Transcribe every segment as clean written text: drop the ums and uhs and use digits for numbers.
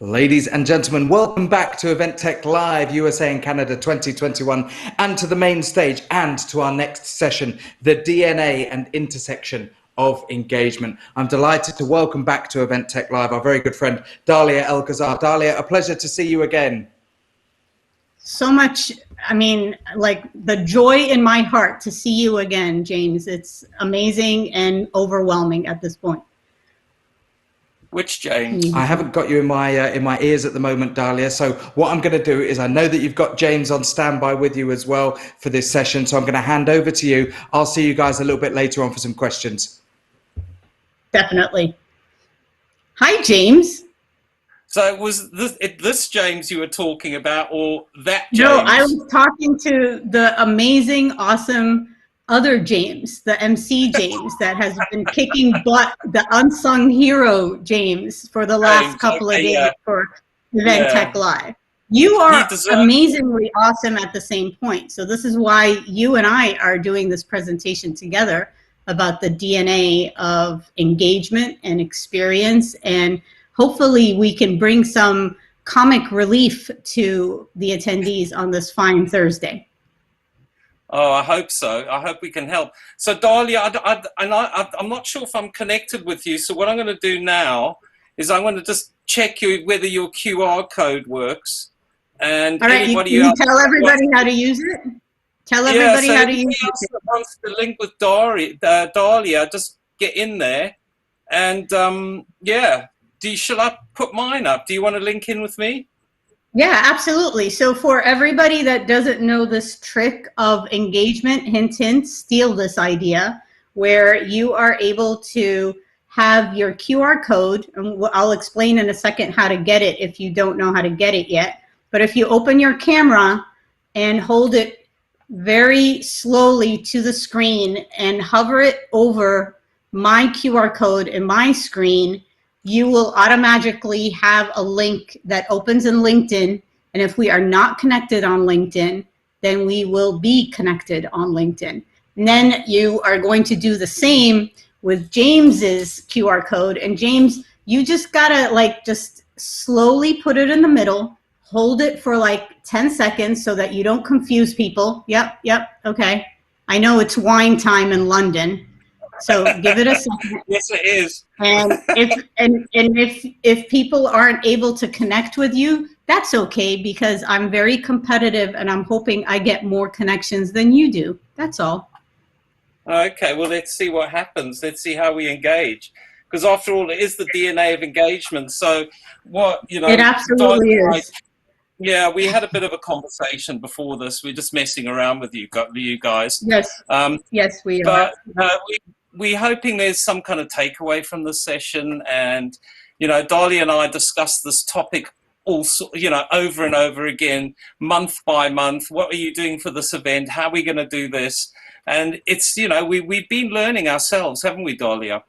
Ladies and gentlemen, welcome back to Event Tech Live USA and Canada 2021 and to the main stage and to our next session, the DNA and intersection of engagement. I'm delighted to welcome back to Event Tech Live our very good friend, Dahlia Alcazar. Dahlia, a pleasure to see you again. So much, I mean, like the joy in my heart to see you again, James. It's amazing and overwhelming at this point. Which James? I haven't got you in my ears at the moment, Dahlia. So what I'm going to do is I know that you've got James on standby with you as well for this session. So I'm going to hand over to you. I'll see you guys a little bit later on for some questions. Definitely. Hi, James. So was this James you were talking about, or that James? No, I was talking to the amazing, awesome other James, the MC James that has been kicking butt, the unsung hero James for the last couple of days for Event Tech Live. You are amazingly awesome at the same point. So this is why you and I are doing this presentation together about the DNA of engagement and experience, and hopefully we can bring some comic relief to the attendees on this fine Thursday. Oh, I hope so. I hope we can help. So, Dahlia, I'm not sure if I'm connected with you. So what I'm going to do now is I'm going to just check whether your QR code works. And all right, anybody you else tell everybody how to use it? Tell everybody how to use it. That wants to link with Dahlia, just get in there. And, yeah, shall I put mine up? Do you want to link in with me? Yeah, absolutely. So for everybody that doesn't know this trick of engagement, hint, hint, steal this idea, where you are able to have your QR code, and I'll explain in a second how to get it if you don't know how to get it yet. But if you open your camera and hold it very slowly to the screen and hover it over my QR code in my screen, you will automatically have a link that opens in LinkedIn. And if we are not connected on LinkedIn, then we will be connected on LinkedIn. And then you are going to do the same with James's QR code. And James, you just gotta like just slowly put it in the middle, hold it for like 10 seconds so that you don't confuse people. Yep, okay. I know it's wine time in London. So give it a second. Yes, it is. And if people aren't able to connect with you, that's okay, because I'm very competitive and I'm hoping I get more connections than you do. That's all. Okay, well, let's see what happens. Let's see how we engage. Because after all, it is the DNA of engagement. So what, you know. It absolutely is. Yeah, we had a bit of a conversation before this. We're just messing around with you guys. Yes, yes, we are. But we're hoping there's some kind of takeaway from this session. And, you know, Dahlia and I discussed this topic also, you know, over and over again, month by month. What are you doing for this event? How are we going to do this? And it's, you know, we've been learning ourselves, haven't we, Dahlia?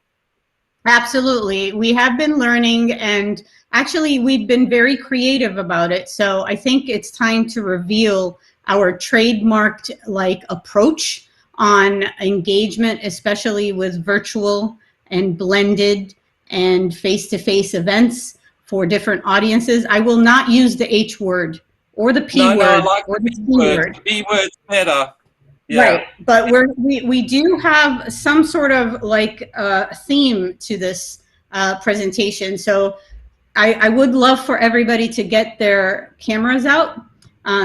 Absolutely. We have been learning, and actually we've been very creative about it. So I think it's time to reveal our trademarked like approach on engagement, especially with virtual and blended and face-to-face events for different audiences. I will not use the H word or the P word or the C word. The B word's better. Yeah. Right, but we do have some sort of like theme to this presentation. So I would love for everybody to get their cameras out,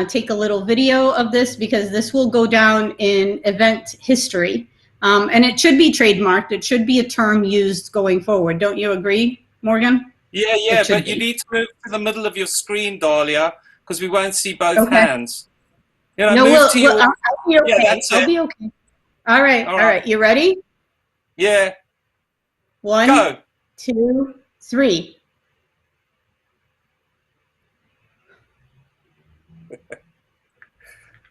take a little video of this, because this will go down in event history. And it should be trademarked. It should be a term used going forward. Don't you agree, Morgan? Yeah, but you need to move to the middle of your screen, Dahlia, because we won't see both hands. You know, no, I'll be okay. Yeah, I'll be okay. All right. You ready? Yeah. 1, Go. 2, 3.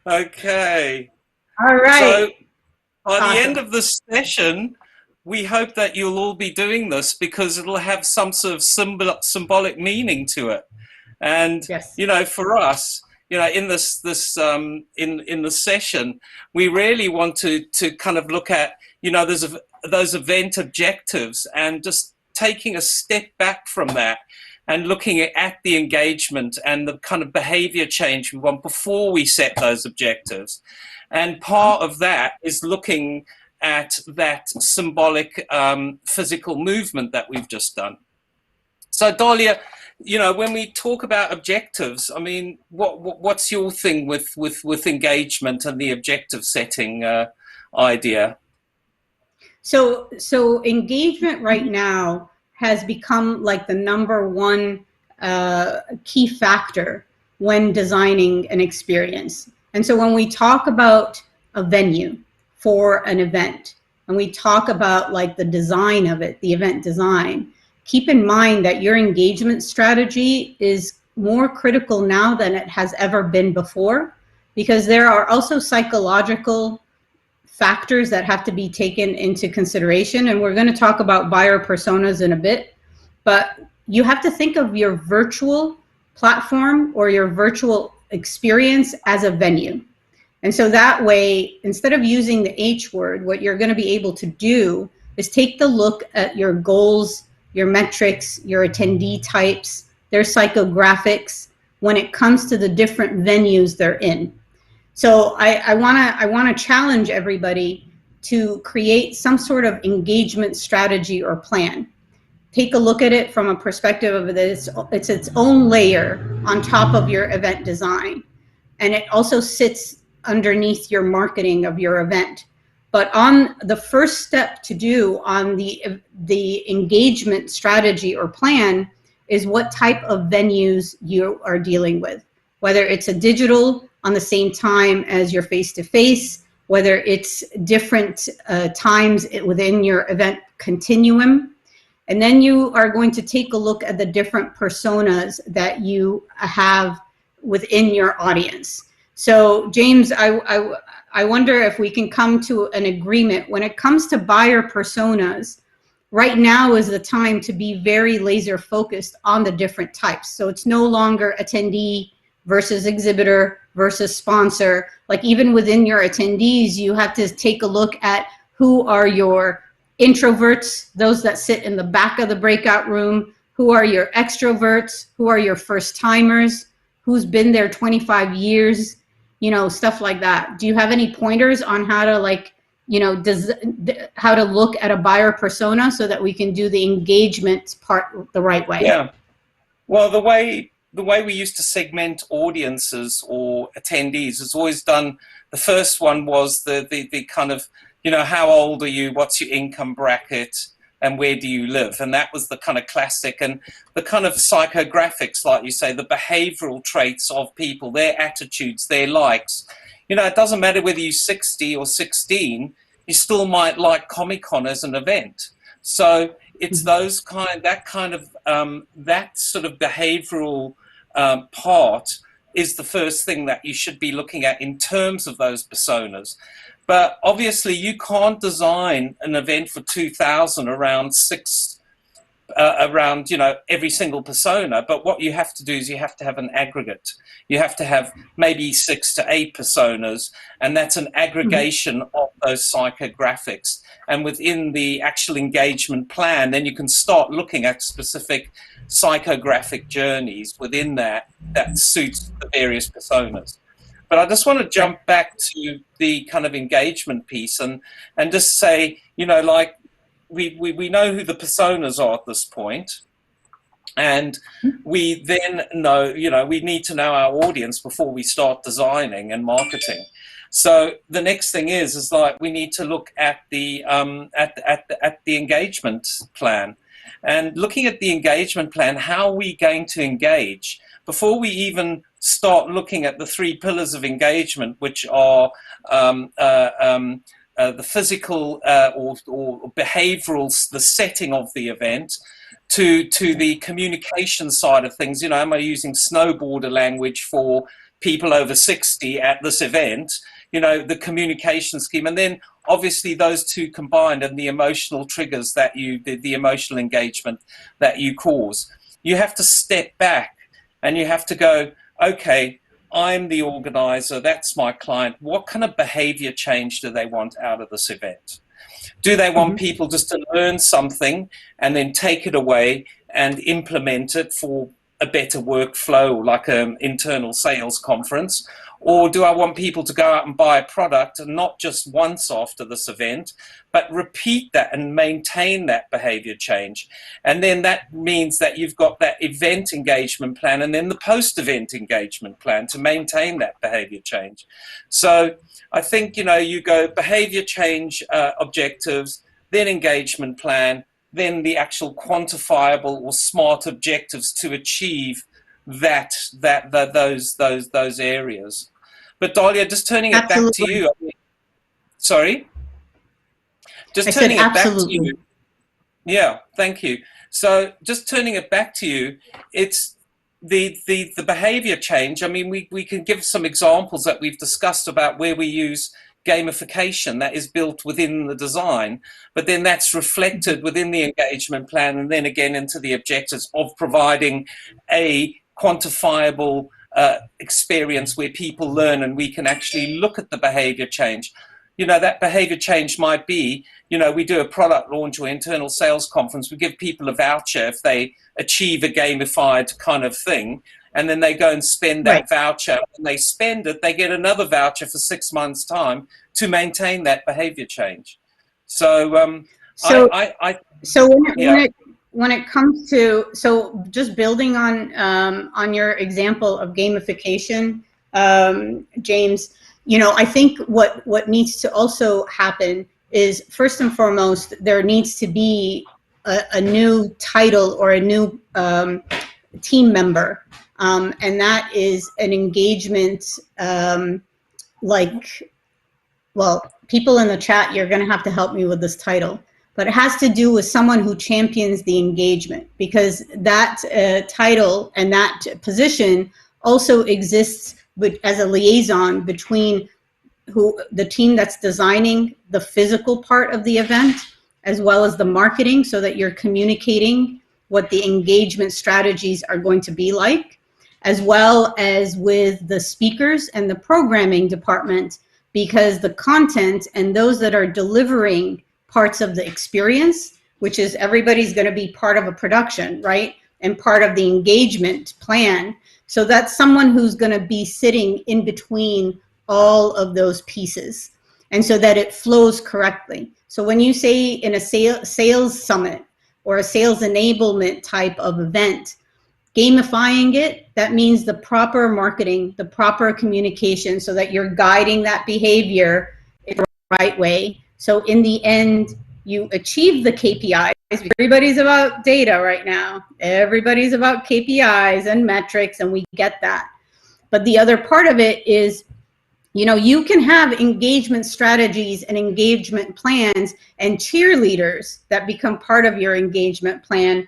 Okay. All right. So by the end of this session, we hope that you'll all be doing this, because it'll have some sort of symbolic meaning to it. And, you know, for us, you know, in this in the session, we really want to kind of look at, you know, those event objectives, and just taking a step back from that and looking at the engagement and the kind of behavior change we want before we set those objectives. And part of that is looking at that symbolic physical movement that we've just done. So Dahlia, you know, when we talk about objectives, I mean, what's your thing with engagement and the objective setting idea? So engagement right now has become like the #1 key factor when designing an experience. And so when we talk about a venue for an event, and we talk about like the design of it, the event design, keep in mind that your engagement strategy is more critical now than it has ever been before, because there are also psychological factors that have to be taken into consideration. And we're going to talk about buyer personas in a bit, but you have to think of your virtual platform or your virtual experience as a venue. And so that way, instead of using the H word, what you're going to be able to do is take the look at your goals, your metrics, your attendee types, their psychographics when it comes to the different venues they're in. So I want to challenge everybody to create some sort of engagement strategy or plan. Take a look at it from a perspective of this. It's its own layer on top of your event design. And it also sits underneath your marketing of your event. But on the first step to do on the engagement strategy or plan is what type of venues you are dealing with, whether it's a digital on the same time as your face-to-face, whether it's different times within your event continuum. And then you are going to take a look at the different personas that you have within your audience. So James, I wonder if we can come to an agreement when it comes to buyer personas. Right now is the time to be very laser focused on the different types. So it's no longer attendee versus exhibitor versus sponsor. Like even within your attendees, you have to take a look at who are your introverts, those that sit in the back of the breakout room, who are your extroverts, who are your first timers, who's been there 25 years, you know, stuff like that. Do you have any pointers on how to like, you know, how to look at a buyer persona so that we can do the engagement part the right way? Yeah, well, the way we used to segment audiences or attendees is always done. The first one was the kind of, you know, how old are you, what's your income bracket, and where do you live? And that was the kind of classic. And the kind of psychographics, like you say, the behavioral traits of people, their attitudes, their likes. You know, it doesn't matter whether you're 60 or 16, you still might like Comic-Con as an event. So it's that sort of behavioral part is the first thing that you should be looking at in terms of those personas. But obviously you can't design an event for 2,000 around you know, every single persona. But what you have to do is you have to have an aggregate. You have to have maybe 6 to 8 personas, and that's an aggregation of those psychographics. And within the actual engagement plan, then you can start looking at specific psychographic journeys within that suits the various personas. But I just want to jump back to the kind of engagement piece and just say, you know, like we know who the personas are at this point, and we then know, you know, we need to know our audience before we start designing and marketing. So the next thing is like we need to look at the engagement plan, and looking at the engagement plan. How are we going to engage before we even start looking at the 3 pillars of engagement, which are the physical or behavioral, the setting of the event, to the communication side of things. You know, am I using snowboarder language for people over 60 at this event? You know, the communication scheme, and then obviously those two combined and the emotional triggers that the emotional engagement that you cause. You have to step back and you have to go, okay, I'm the organizer, that's my client. What kind of behavior change do they want out of this event? Do they want people just to learn something and then take it away and implement it for a better workflow, like an internal sales conference? Or do I want people to go out and buy a product, and not just once after this event, but repeat that and maintain that behavior change? And then that means that you've got that event engagement plan and then the post-event engagement plan to maintain that behavior change. So I think, you know, you go behavior change objectives, then engagement plan, then the actual quantifiable or SMART objectives to achieve those areas. But Dahlia, just turning it back to you. Sorry? Just turning it back to you. Yeah, thank you. So just turning it back to you, it's the behavior change. I mean, we can give some examples that we've discussed about where we use gamification that is built within the design, but then that's reflected within the engagement plan and then again into the objectives of providing a quantifiable experience where people learn and we can actually look at the behavior change. You know, that behavior change might be, you know, we do a product launch or internal sales conference, we give people a voucher if they achieve a gamified kind of thing, and then they go and spend that voucher. When they spend it, they get another voucher for 6 months' time to maintain that behavior change. So, when it comes to, so just building on your example of gamification, James, you know, I think what needs to also happen is, first and foremost, there needs to be a new title or a new team member, and that is an engagement, well, people in the chat, you're going to have to help me with this title, but it has to do with someone who champions the engagement, because that title and that position also exists as a liaison between the team that's designing the physical part of the event, as well as the marketing, so that you're communicating what the engagement strategies are going to be like, as well as with the speakers and the programming department, because the content and those that are delivering parts of the experience, which is everybody's going to be part of a production, right? And part of the engagement plan. So that's someone who's going to be sitting in between all of those pieces, and so that it flows correctly. So when you say in a sales summit or a sales enablement type of event, gamifying it, that means the proper marketing, the proper communication, so that you're guiding that behavior in the right way. So in the end, you achieve the KPIs. Everybody's about data right now. Everybody's about KPIs and metrics, and we get that. But the other part of it is, you know, you can have engagement strategies and engagement plans and cheerleaders that become part of your engagement plan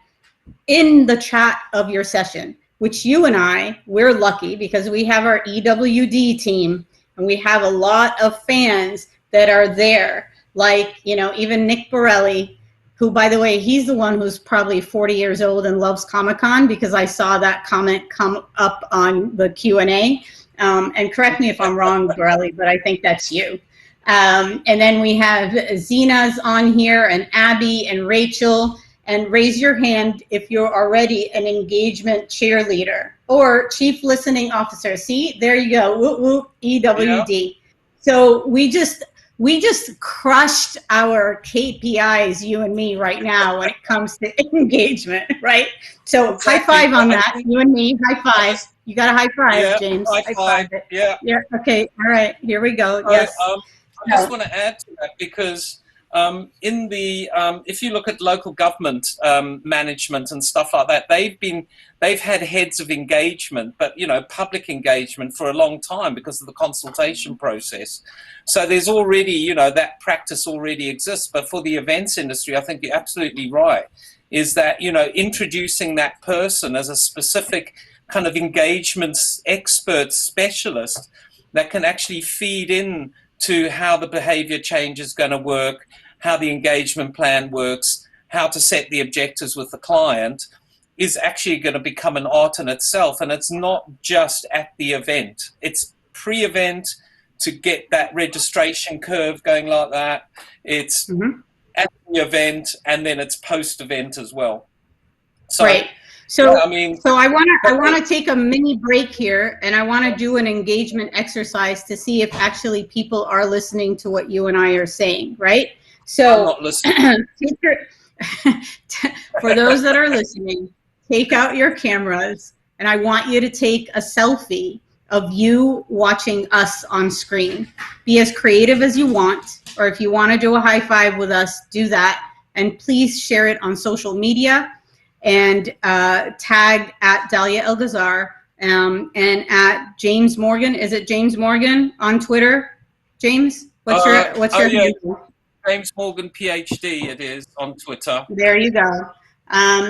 in the chat of your session, which you and we're lucky because we have our EWD team and we have a lot of fans that are there. Like, you know, even Nick Borelli, who, by the way, he's the one who's probably 40 years old and loves Comic-Con, because I saw that comment come up on the Q&A. And correct me if I'm wrong, Borelli, but I think that's you. And then we have Zena's on here, and Abby and Rachel. And raise your hand if you're already an engagement cheerleader or chief listening officer. See, there you go. Whoop, whoop, EWD. Yeah. So we just crushed our KPIs, you and me, right now when it comes to engagement, right? So exactly. High five on that, you and me, high five. You got a high five, James. High five. Yeah. Yeah. Okay. All right. Here we go. Yes. I just want to add to that, because in the if you look at local government management and stuff like that, they've had heads of engagement, but you know, public engagement for a long time because of the consultation process. So there's already, you know, that practice already exists. But for the events industry, I think you're absolutely right, is that, you know, introducing that person as a specific kind of engagement expert specialist that can actually feed in to how the behavior change is going to work, how the engagement plan works, how to set the objectives with the client, is actually going to become an art in itself. And it's not just at the event. It's pre-event to get that registration curve going like that. It's at the event, and then it's post-event as well. So, right. So, yeah, I mean, so I want to take a mini break here, and I want to do an engagement exercise to see if actually people are listening to what you and I are saying, right? So, I'm not listening. for those that are listening, take out your cameras, and I want you to take a selfie of you watching us on screen. Be as creative as you want, or if you want to do a high five with us, do that. And please share it on social media and tag at Dahlia Elgazar and at James Morgan. Is it James Morgan on Twitter? James, what's your handle? James Morgan PhD it is on Twitter. There you go.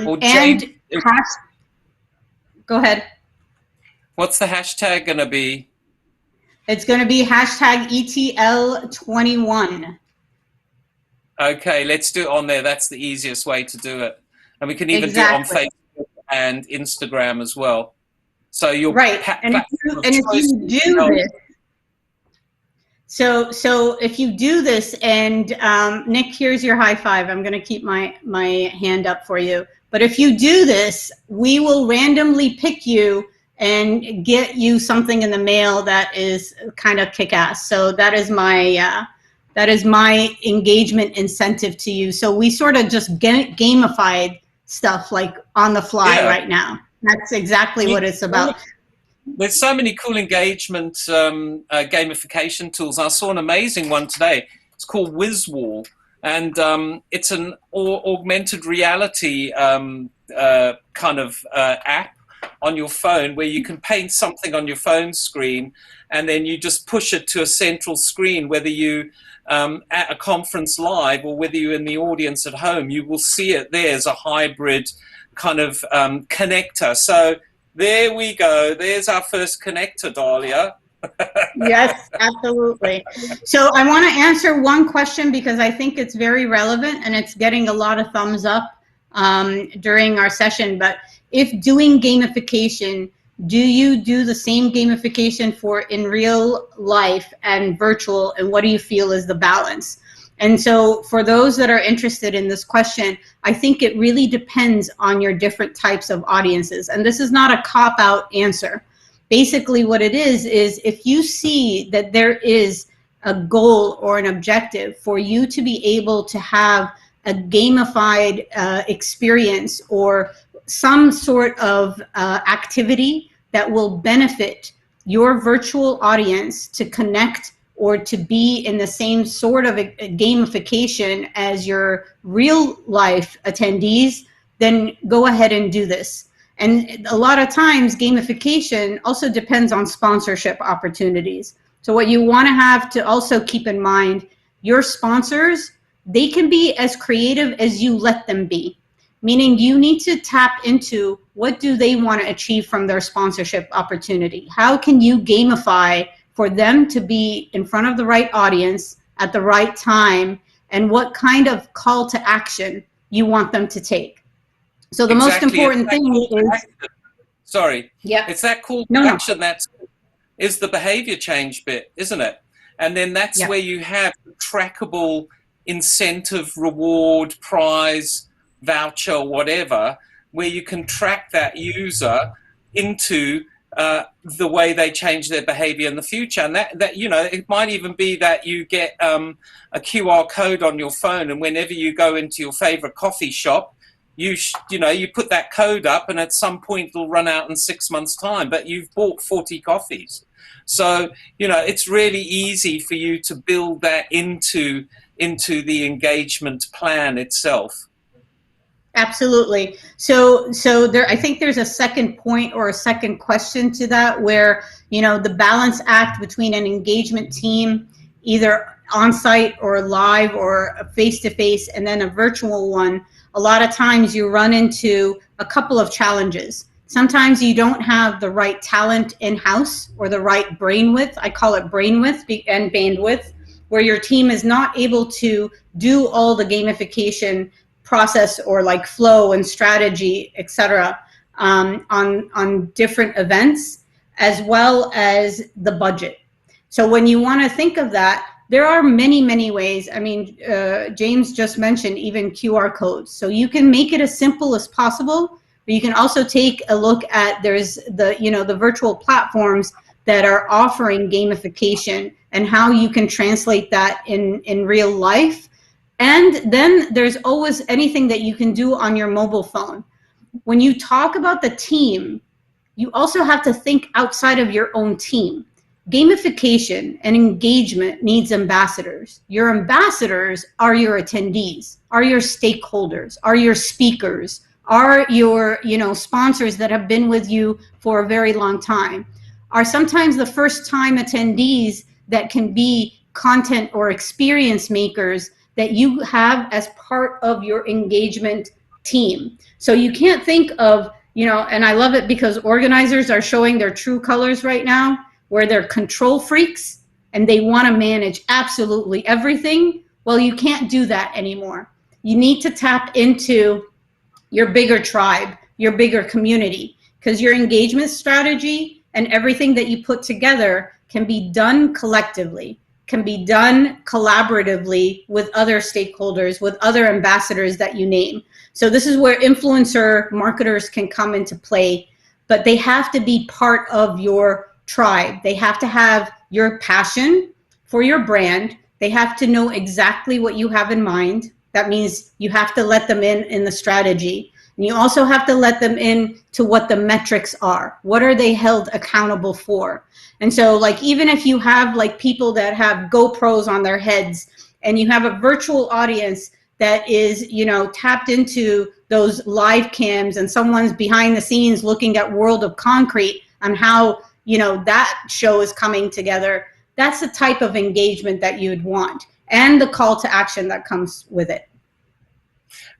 Or James, go ahead. What's the hashtag going to be? It's going to be hashtag ETL21. Okay, let's do it on there. That's the easiest way to do it. And we can even do it on Facebook and Instagram as well. So you're right. And if you do this, so if you do this, and Nick, here's your high five. I'm going to keep my hand up for you. But if you do this, we will randomly pick you and get you something in the mail that is kind of kick-ass. So that is my engagement incentive to you. So we sort of just gamified stuff like on the fly right now. That's exactly what it's about. There's so many cool engagement gamification tools. I saw an amazing one today. It's called WizWall, and it's an augmented reality kind of app on your phone where you can paint something on your phone screen, and then you just push it to a central screen, whether you at a conference live or whether you're in the audience at home, you will see it there as a hybrid kind of connector. So there we go. There's our first connector, Dahlia. Yes, absolutely. So I want to answer one question because I think it's very relevant and it's getting a lot of thumbs up during our session. But if doing gamification, do you do the same gamification for in real life and virtual, and what do you feel is the balance? And so for those that are interested in this question, I think it really depends on your different types of audiences. And this is not a cop-out answer. Basically what it is if you see that there is a goal or an objective for you to be able to have a gamified experience or some sort of activity that will benefit your virtual audience to connect or to be in the same sort of a gamification as your real life attendees, then go ahead and do this. And a lot of times gamification also depends on sponsorship opportunities. So what you want to have to also keep in mind, your sponsors, they can be as creative as you let them be. Meaning you need to tap into what do they want to achieve from their sponsorship opportunity. How can you gamify for them to be in front of the right audience at the right time, and what kind of call to action you want them to take. So the most important thing is... Sorry. Yeah. It's that call to action that is the behavior change bit, isn't it? And then that's where you have trackable incentive, reward, prize, voucher, whatever, where you can track that user into the way they change their behavior in the future. And that you know, it might even be that you get a QR code on your phone, and whenever you go into your favorite coffee shop, you put that code up, and at some point it'll run out in 6 months' time, but you've bought 40 coffees. So, you know, it's really easy for you to build that into the engagement plan itself. Absolutely. So there, I think there's a second point or a second question to that, where, you know, the balance act between an engagement team, either on-site or live or face-to-face, and then a virtual one. A lot of times you run into a couple of challenges. Sometimes you don't have the right talent in-house or the right brain width. I call it brain width and bandwidth, where your team is not able to do all the gamification process or like flow and strategy, etc., on different events, as well as the budget. So when you want to think of that, there are many, many ways. I mean, James just mentioned even QR codes. So you can make it as simple as possible, but you can also take a look at, there's the, you know, the virtual platforms that are offering gamification and how you can translate that in real life. And then there's always anything that you can do on your mobile phone. When you talk about the team, you also have to think outside of your own team. Gamification and engagement needs ambassadors. Your ambassadors are your attendees, are your stakeholders, are your speakers, are your, you know, sponsors that have been with you for a very long time, are sometimes the first time attendees that can be content or experience makers that you have as part of your engagement team. So you can't think of, you know, and I love it because organizers are showing their true colors right now, where they're control freaks and they want to manage absolutely everything. Well, you can't do that anymore. You need to tap into your bigger tribe, your bigger community, because your engagement strategy and everything that you put together can be done collectively, can be done collaboratively with other stakeholders, with other ambassadors that you name. So this is where influencer marketers can come into play, but they have to be part of your tribe. They have to have your passion for your brand. They have to know exactly what you have in mind. That means you have to let them in the strategy. And you also have to let them in to what the metrics are. What are they held accountable for? And so, like, even if you have like people that have GoPros on their heads and you have a virtual audience that is, you know, tapped into those live cams and someone's behind the scenes looking at World of Concrete on how, you know, that show is coming together, that's the type of engagement that you'd want, and the call to action that comes with it.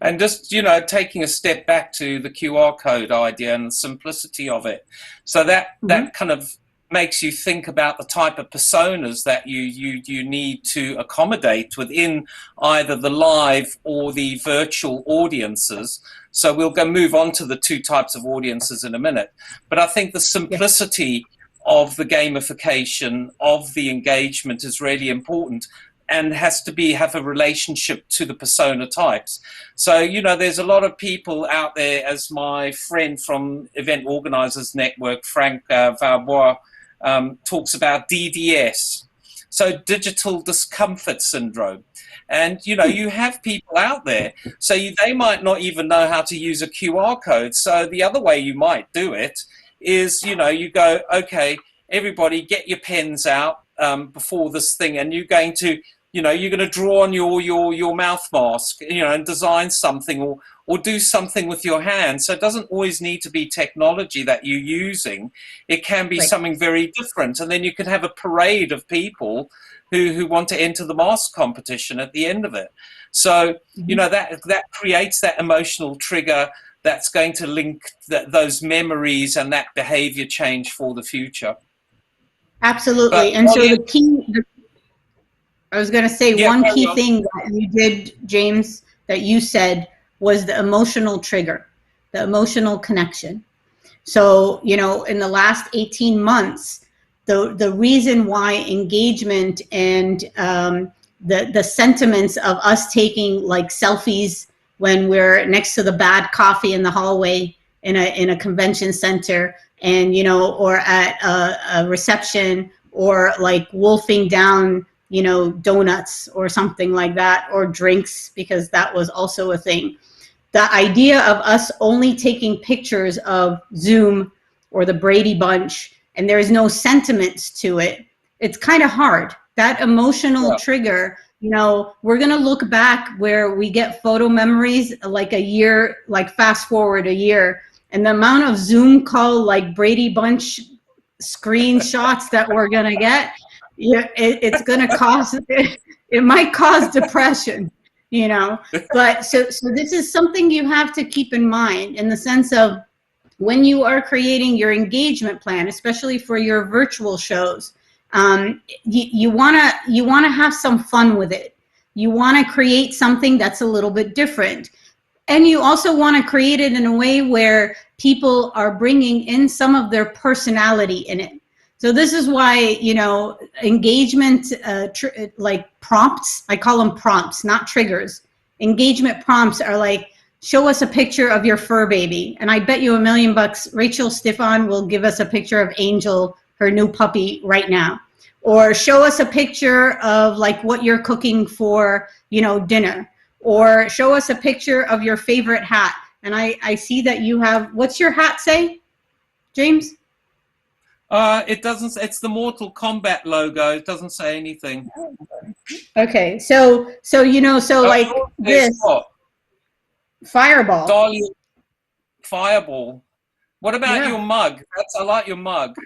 And just, you know, taking a step back to the QR code idea and the simplicity of it. So that that kind of makes you think about the type of personas that you need to accommodate within either the live or the virtual audiences. So we'll move on to the two types of audiences in a minute. But I think the simplicity of the gamification, of the engagement is really important, and has to have a relationship to the persona types. So, you know, there's a lot of people out there, as my friend from Event Organizers Network, Frank Valbois, talks about DDS, so digital discomfort syndrome. And, you know, you have people out there, so they might not even know how to use a QR code. So the other way you might do it is, you know, you go, okay, everybody get your pens out before this thing, and you're going to, you know, you're going to draw on your mouth mask, you know, and design something or do something with your hands. So it doesn't always need to be technology that you're using. It can be something very different. And then you can have a parade of people who want to enter the mask competition at the end of it. So, you know, that creates that emotional trigger that's going to link those memories and that behavior change for the future. Absolutely. And so the key, I was going to say, one key thing that you did, James, that you said was the emotional trigger, the emotional connection. So, you know, in the last 18 months, the reason why engagement and the sentiments of us taking like selfies when we're next to the bad coffee in the hallway in a convention center, and, you know, or at a reception, or like wolfing down, you know, donuts or something like that, or drinks, because that was also a thing. The idea of us only taking pictures of Zoom or the Brady Bunch and there's no sentiments to it, it's kind of hard. That emotional trigger, you know, we're going to look back where we get photo memories like a year, like fast forward a year, and the amount of Zoom call like Brady Bunch screenshots that we're going to get, it's going to cause, it might cause depression, you know. But so this is something you have to keep in mind, in the sense of when you are creating your engagement plan, especially for your virtual shows, you want to have some fun with it. You want to create something that's a little bit different. And you also want to create it in a way where people are bringing in some of their personality in it. So this is why, you know, engagement, like prompts, I call them prompts, not triggers. Engagement prompts are like, show us a picture of your fur baby. And I bet you $1,000,000 Rachel Stiffan will give us a picture of Angel, her new puppy, right now. Or show us a picture of like what you're cooking for, you know, dinner. Or show us a picture of your favorite hat. And I see that you have, what's your hat say, James? It doesn't. It's the Mortal Kombat logo. It doesn't say anything. Okay, so you know, so like this what? Fireball. Dahlia, Fireball. What about Yeah. your mug? I like your mug.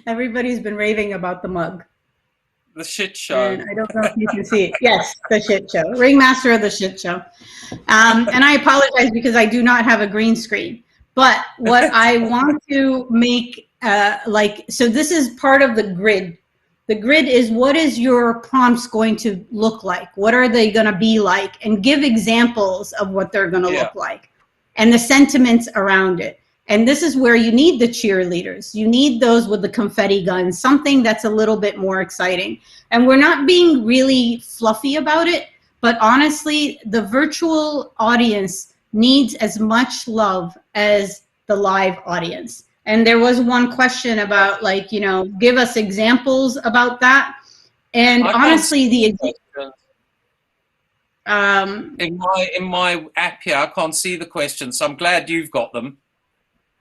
Everybody's been raving about the mug. The shit show. And I don't know if you can see it. Yes, the shit show. Ringmaster of the shit show. And I apologize because I do not have a green screen. But what I want to make, so this is part of the grid. The grid is, what is your prompts going to look like? What are they going to be like? And give examples of what they're going to look like. And the sentiments around it. And this is where you need the cheerleaders. You need those with the confetti guns, something that's a little bit more exciting. And we're not being really fluffy about it, but honestly, the virtual audience needs as much love as the live audience. And there was one question about, like, you know, give us examples about that. And honestly, in my app here, I can't see the questions, so I'm glad you've got them.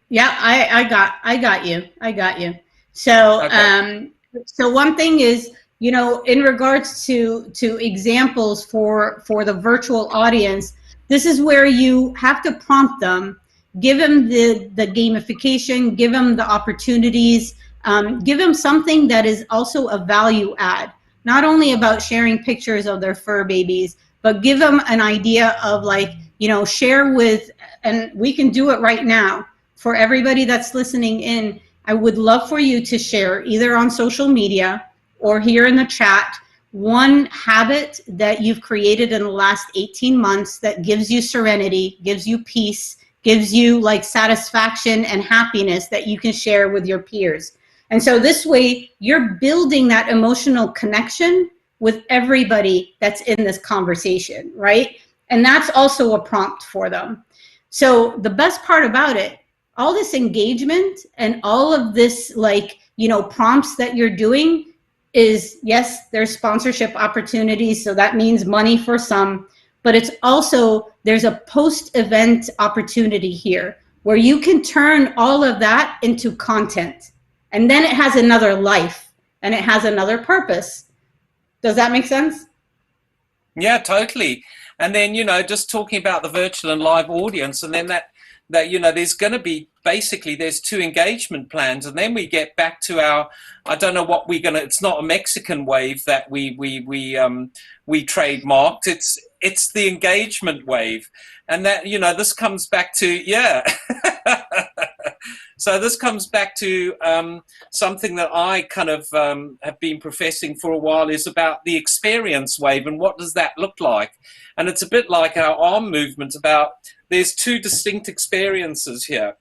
Yeah, I got you. So, okay. So one thing is, you know, in regards to examples for the virtual audience, this is where you have to prompt them, give them the gamification, give them the opportunities, give them something that is also a value add, not only about sharing pictures of their fur babies, but give them an idea of, like, you know, share with, and we can do it right now. For everybody that's listening in, I would love for you to share either on social media or here in the chat, one habit that you've created in the last 18 months that gives you serenity, gives you peace, gives you like satisfaction and happiness that you can share with your peers. And so this way, you're building that emotional connection with everybody that's in this conversation, right? And that's also a prompt for them. So the best part about it, all this engagement and all of this, like, you know, prompts that you're doing is, yes, there's sponsorship opportunities. So that means money for some, but it's also, there's a post-event opportunity here where you can turn all of that into content. And then it has another life and it has another purpose. Does that make sense? Yeah, totally. And then, you know, just talking about the virtual and live audience, and then that you know, there's going to be, basically there's 2 engagement plans, and then we get back to our, I don't know what we're going to, it's not a Mexican wave that we trademarked, it's the engagement wave. And that, you know, this comes back to, yeah. So this comes back to something that I kind of have been professing for a while, is about the experience wave, and what does that look like? And it's a bit like our arm movement, about there's 2 distinct experiences here.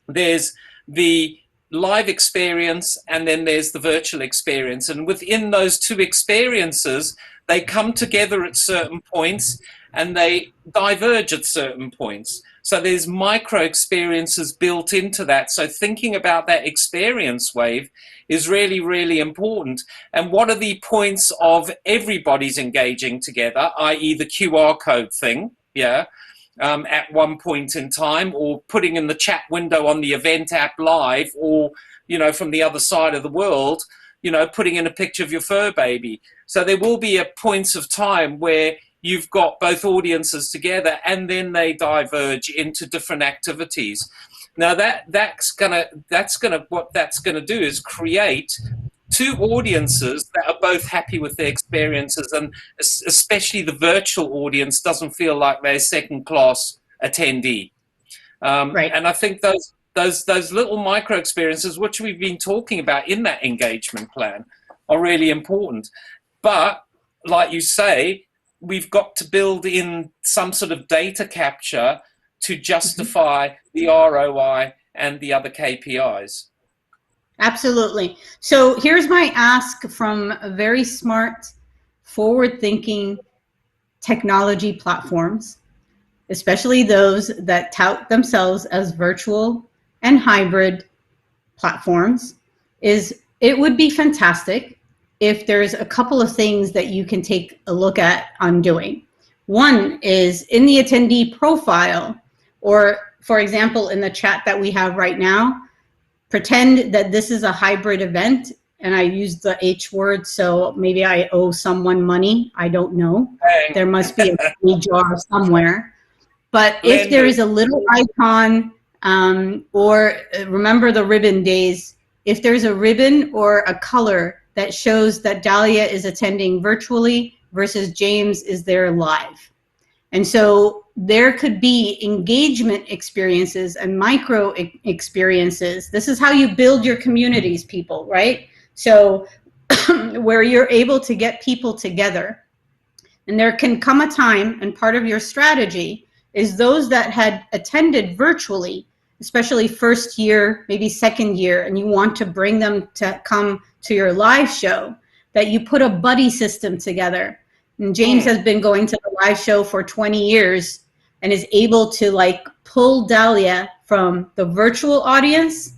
There's the live experience and then there's the virtual experience. And within those 2 experiences, they come together at certain points and they diverge at certain points. So there's micro experiences built into that. So thinking about that experience wave is really, really important. And what are the points of everybody's engaging together, i.e. the QR code thing, yeah, at one point in time, or putting in the chat window on the event app live, or, you know, from the other side of the world, you know, putting in a picture of your fur baby. So there will be a points of time where you've got both audiences together and then they diverge into different activities. Now what that's gonna do is create 2 audiences that are both happy with their experiences, and especially the virtual audience doesn't feel like they're second-class attendee. Right. And I think those little micro experiences, which we've been talking about in that engagement plan, are really important. But like you say, we've got to build in some sort of data capture to justify the ROI and the other KPIs. Absolutely. So here's my ask from very smart, forward-thinking technology platforms, especially those that tout themselves as virtual and hybrid platforms, is it would be fantastic if there's a couple of things that you can take a look at on doing. One is in the attendee profile, or for example, in the chat that we have right now, pretend that this is a hybrid event, and I use the H word, so maybe I owe someone money. I don't know. There must be a money jar somewhere. But if there is a little icon, or remember the ribbon days, if there's a ribbon or a color that shows that Dahlia is attending virtually versus James is there live. And so there could be engagement experiences and micro experiences. This is how you build your communities, people, right? So where you're able to get people together. And there can come a time, and part of your strategy is those that had attended virtually, especially first year, maybe second year, and you want to bring them to come to your live show, that you put a buddy system together. And James has been going to the live show for 20 years and is able to like pull Dahlia from the virtual audience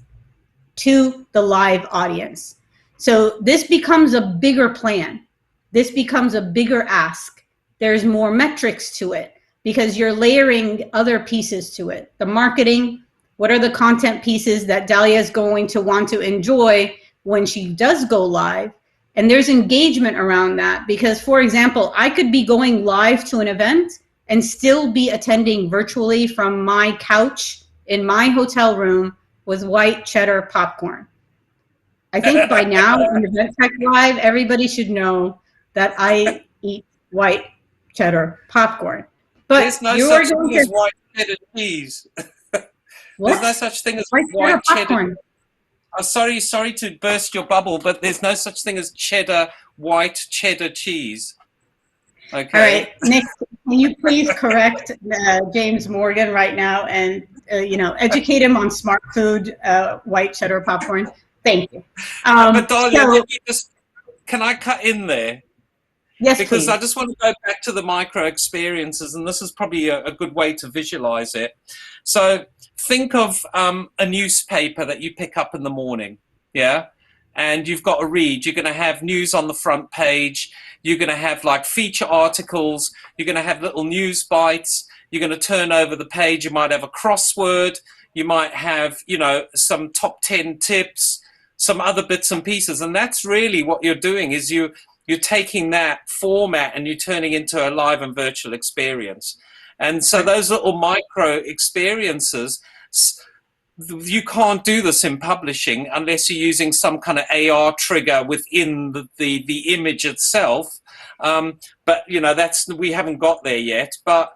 to the live audience. So this becomes a bigger plan. This becomes a bigger ask. There's more metrics to it because you're layering other pieces to it. The marketing, what are the content pieces that Dahlia is going to want to enjoy when she does go live? And there's engagement around that because, for example, I could be going live to an event and still be attending virtually from my couch in my hotel room with white cheddar popcorn. I think by now in Event Tech Live, everybody should know that I eat white cheddar popcorn. But there's no such thing as white cheddar cheese. There's no such thing as white cheddar. Oh, sorry to burst your bubble, but there's no such thing as white cheddar cheese. Okay. All right, Nick, can you please correct James Morgan right now and educate him on smart food, white cheddar popcorn? Thank you. But Dahlia, can I cut in there? Yes, because please. I just want to go back to the micro experiences, and this is probably a good way to visualize it. So think of a newspaper that you pick up in the morning, yeah? And you've got to read. You're going to have news on the front page. You're going to have like feature articles. You're going to have little news bites. You're going to turn over the page. You might have a crossword. You might have, some top 10 tips, some other bits and pieces. And that's really what you're doing is you're taking that format and you're turning into a live and virtual experience. And so those little micro experiences, you can't do this in publishing unless you're using some kind of AR trigger within the image itself. But, we haven't got there yet. But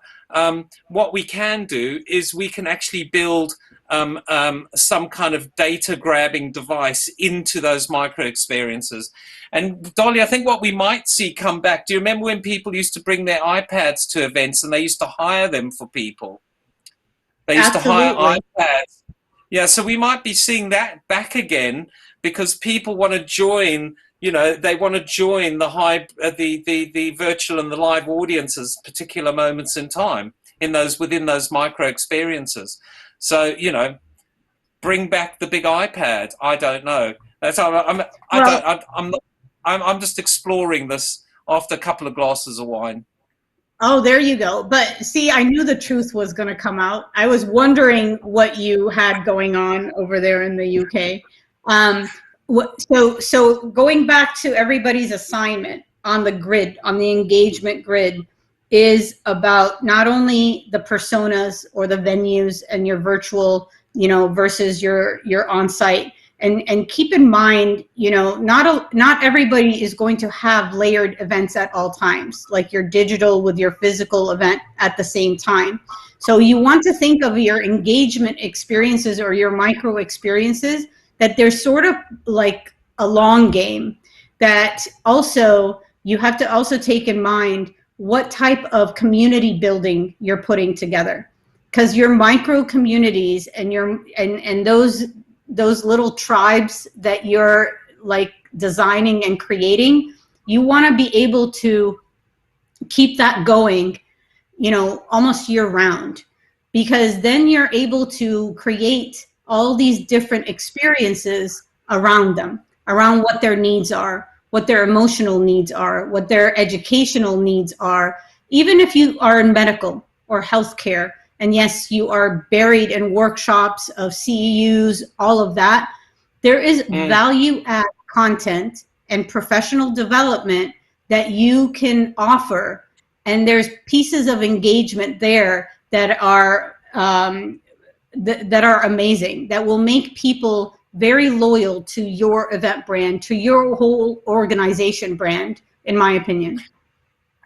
what we can do is we can actually build some kind of data grabbing device into those micro experiences. And Dahlia, I think what we might see come back, do you remember when people used to bring their iPads to events and they used to hire them for people? They used Absolutely. to hire iPads. Yeah, so we might be seeing that back again because people want to join, they want to join the virtual and the live audiences, particular moments in time within those micro experiences. So, bring back the big iPad. I don't know. That's I'm just exploring this after a couple of glasses of wine. Oh, there you go. But see, I knew the truth was going to come out. I was wondering what you had going on over there in the UK. So going back to everybody's assignment on the grid, on the engagement grid, is about not only the personas or the venues and your virtual, versus your on-site. And keep in mind, not everybody is going to have layered events at all times, like your digital with your physical event at the same time. So you want to think of your engagement experiences or your micro experiences that they're sort of like a long game, that also you have to also take in mind what type of community building you're putting together. Because your micro communities and those those little tribes that you're like designing and creating, you want to be able to keep that going, you know, almost year round, because then you're able to create all these different experiences around them, around what their needs are, what their emotional needs are, what their educational needs are. Even if you are in medical or healthcare, and yes, you are buried in workshops of CEUs, all of that, there is value add content and professional development that you can offer. And there's pieces of engagement there that are that are amazing, that will make people very loyal to your event brand, to your whole organization brand, in my opinion.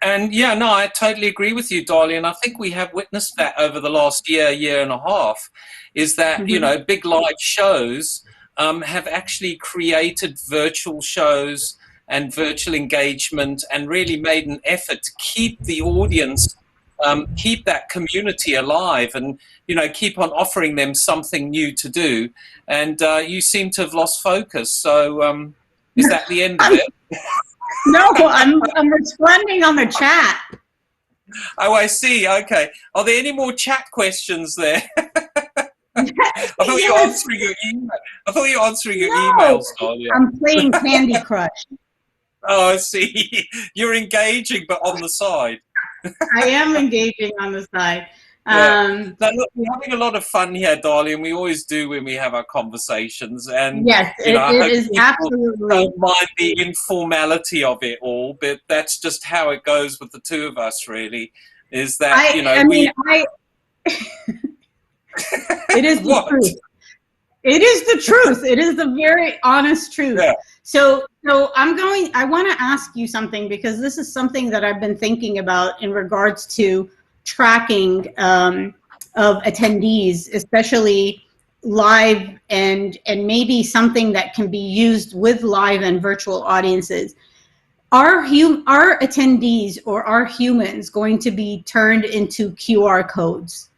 And yeah, no, I totally agree with you, Dahlia. And I think we have witnessed that over the last year and a half, is that, you know, big live shows have actually created virtual shows and virtual engagement and really made an effort to keep the audience, keep that community alive and, you know, keep on offering them something new to do. And you seem to have lost focus. So is that the end of it? No, I'm responding on the chat. Oh, I see. Okay. Are there any more chat questions there? I thought you were answering your email. I thought you were answering your emails, Dahlia. I'm playing Candy Crush. Oh, I see. You're engaging, but on the side. I am engaging on the side. Yeah. Now, look, we're having a lot of fun here, Dahlia, and we always do when we have our conversations. And yes, you know, it is absolutely. Don't mind the informality of it all, but that's just how it goes with the two of us. Really, is that you know it is the truth. It is the truth. It is the very honest truth. Yeah. So I want to ask you something, because this is something that I've been thinking about in regards to tracking of attendees, especially live and maybe something that can be used with live and virtual audiences. Are attendees or are humans going to be turned into QR codes?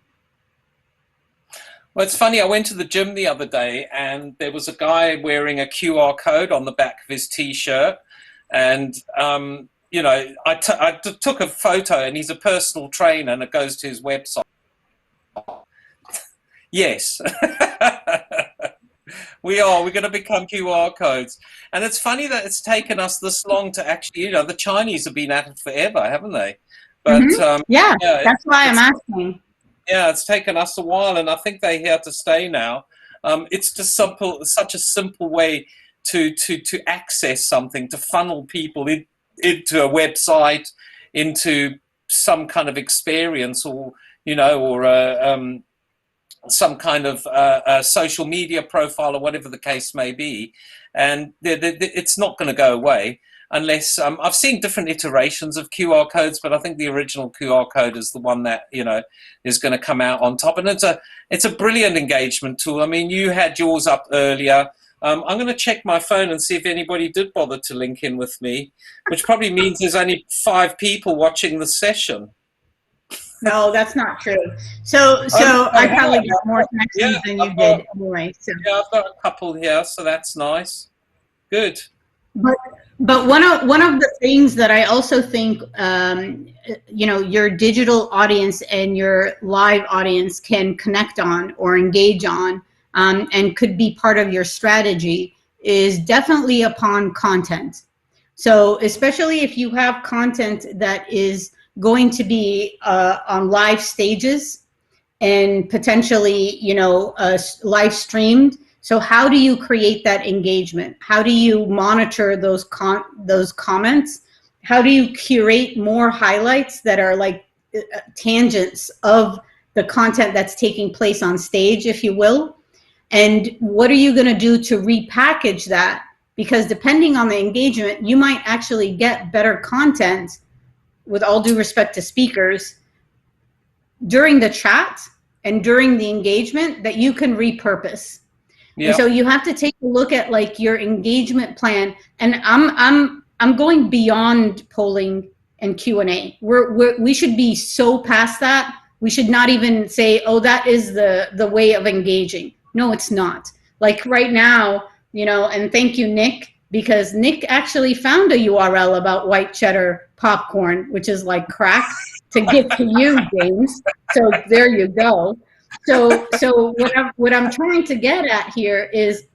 Well, it's funny. I went to the gym the other day, and there was a guy wearing a QR code on the back of his T-shirt, and you know, I took a photo, and he's a personal trainer, and it goes to his website. Yes, we're going to become QR codes, and it's funny that it's taken us this long to actually, you know, the Chinese have been at it forever, haven't they? But yeah, that's why I'm asking. Yeah, it's taken us a while, and I think they're here to stay now. It's just such a simple way to access something, to funnel people into a website, into some kind of experience, or you know, or some kind of a social media profile, or whatever the case may be. And it's not going to go away. Unless I've seen different iterations of QR codes, but I think the original QR code is the one that, you know, is going to come out on top. And it's a brilliant engagement tool. I mean, you had yours up earlier. I'm going to check my phone and see if anybody did bother to link in with me, which probably means there's only 5 people watching the session. No, that's not true. So I probably got more connections than you did anyway. So. Yeah, I've got a couple here, so that's nice. Good. But one of the things that I also think, you know, your digital audience and your live audience can connect on or engage on, and could be part of your strategy, is definitely upon content. So especially if you have content that is going to be on live stages and potentially, you know, live streamed. So how do you create that engagement? How do you monitor those comments? How do you curate more highlights that are like tangents of the content that's taking place on stage, if you will? And what are you going to do to repackage that? Because depending on the engagement, you might actually get better content, with all due respect to speakers, during the chat and during the engagement that you can repurpose. Yep. And so you have to take a look at like your engagement plan. And I'm going beyond polling and Q&A. We should be so past that. We should not even say, oh, that is the way of engaging. No, it's not. Like right now, you know, and thank you, Nick, because Nick actually found a URL about white cheddar popcorn, which is like crack, to give to you, James. So there you go. So what I'm trying to get at here is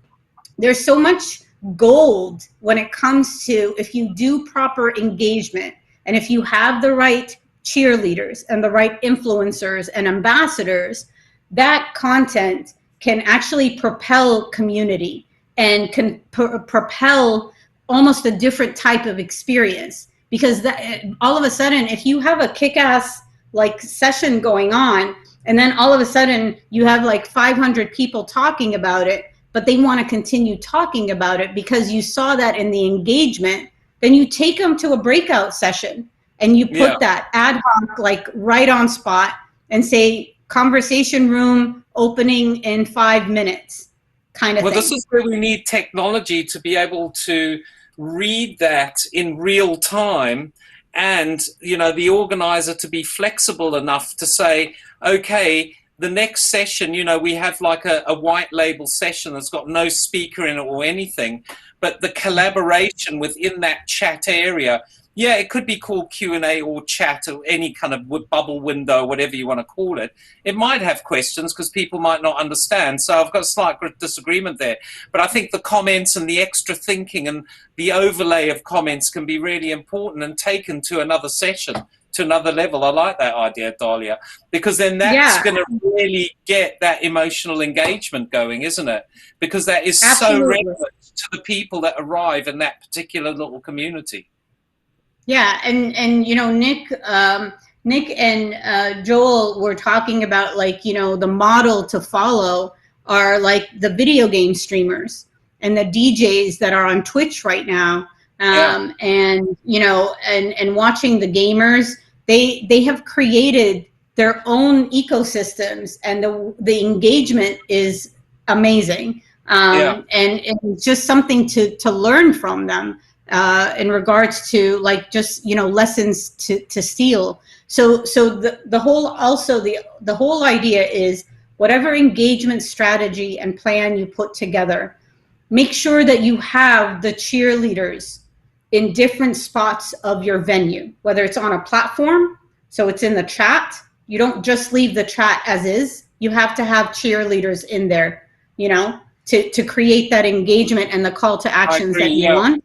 there's so much gold when it comes to, if you do proper engagement and if you have the right cheerleaders and the right influencers and ambassadors, that content can actually propel community and can propel almost a different type of experience. Because that, all of a sudden, if you have a kick-ass like session going on, and then all of a sudden you have like 500 people talking about it, but they want to continue talking about it because you saw that in the engagement, then you take them to a breakout session and you put that ad hoc, like right on spot, and say conversation room opening in 5 minutes kind of thing. Well, this is where we need technology to be able to read that in real time, and, you know, the organizer to be flexible enough to say, okay, the next session, you know, we have like a white label session that's got no speaker in it or anything, but the collaboration within that chat area, yeah, it could be called Q&A or chat or any kind of bubble window, whatever you want to call it. It might have questions because people might not understand. So I've got a slight disagreement there. But I think the comments and the extra thinking and the overlay of comments can be really important and taken to another session, to another level. I like that idea, Dahlia, because then that's going to really get that emotional engagement going, isn't it? Because that is so relevant to the people that arrive in that particular little community. Yeah, and you know, Nick and Joel were talking about, like, you know, the model to follow are like the video game streamers and the DJs that are on Twitch right now, and you know, and watching the gamers. They have created their own ecosystems, and the engagement is amazing. And it's just something to learn from them. In regards to, like, just, you know, lessons to steal. So the whole idea is, whatever engagement strategy and plan you put together, make sure that you have the cheerleaders in different spots of your venue, whether it's on a platform, so it's in the chat. You don't just leave the chat as is. You have to have cheerleaders in there, you know, to create that engagement and the call to actions that you want.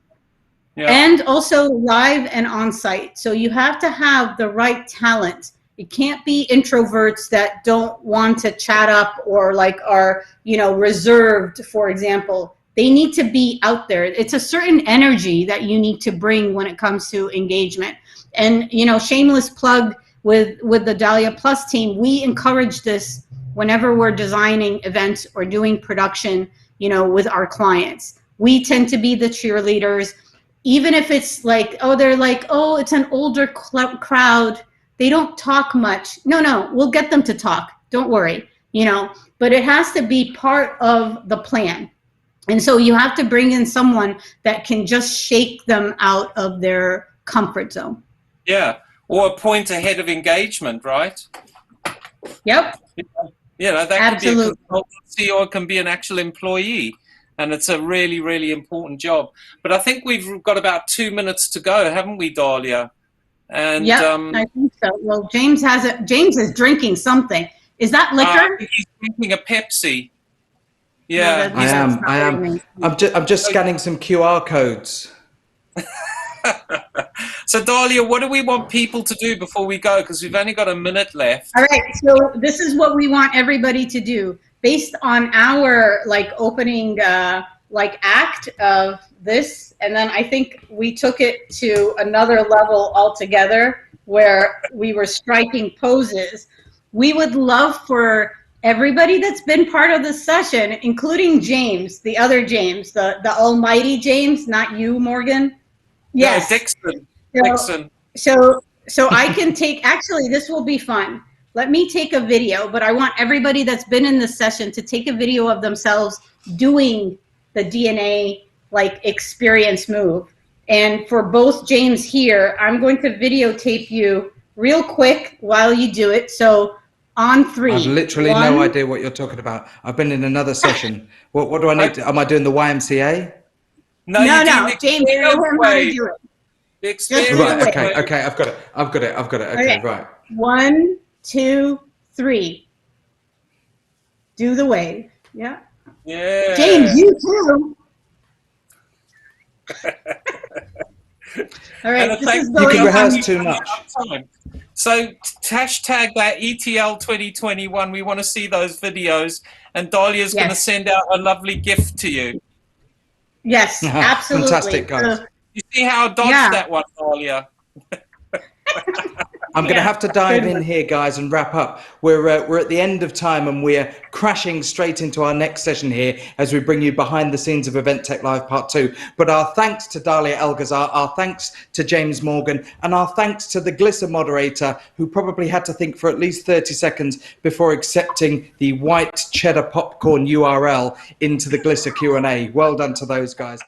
And also live and on site. So you have to have the right talent. It can't be introverts that don't want to chat up or like are, you know, reserved, for example. They need to be out there. It's a certain energy that you need to bring when it comes to engagement. And, you know, shameless plug with the Dahlia Plus team, we encourage this whenever we're designing events or doing production, you know, with our clients. We tend to be the cheerleaders. Even if it's like, oh, they're like, oh, it's an older crowd, they don't talk much. No, we'll get them to talk. Don't worry, you know, but it has to be part of the plan. And so you have to bring in someone that can just shake them out of their comfort zone. Yeah, or a point ahead of engagement, right? Yep. You know, that could be a consultancy or it can be an actual employee. And it's a really, really important job. But I think we've got about 2 minutes to go, haven't we, Dahlia? And I think so. Well, James is drinking something. Is that liquor? I think he's drinking a Pepsi. Yeah, no, I am. I'm just scanning some QR codes. So, Dahlia, what do we want people to do before we go? Because we've only got a minute left. All right. So this is what we want everybody to do. Based on our like opening like act of this, and then I think we took it to another level altogether where we were striking poses. We would love for everybody that's been part of this session, including James, the other James, the almighty James, not you, Morgan. Yes. No, Dixon. So I can take, actually this will be fun. Let me take a video, but I want everybody that's been in this session to take a video of themselves doing the DNA like experience move. And for both James here, I'm going to videotape you real quick while you do it. So On three. I've literally One, no idea what you're talking about. I've been in another session. What do I need to, am I doing the YMCA? No, no, you're doing the James, show experience him how to way. do it. The Just do experience the Right, way. okay, I've got it. Okay, right. 1, 2, 3. Do the wave. Yeah. Yeah. James, you too. All right, And this is You going can rehearse on. too much. So hashtag that ETL 2021. We want to see those videos, and Dahlia's going to Yes. send out a lovely gift to you. Yes, absolutely. Fantastic, guys. You see how I dodged that one, Dahlia? I'm going to have to dive in here, guys, and wrap up. We're at the end of time, and we're crashing straight into our next session here as we bring you behind the scenes of Event Tech Live Part 2. But our thanks to Dahlia Algazar, our thanks to James Morgan, and our thanks to the Glisser moderator, who probably had to think for at least 30 seconds before accepting the white cheddar popcorn URL into the Glisser Q&A. Well done to those guys.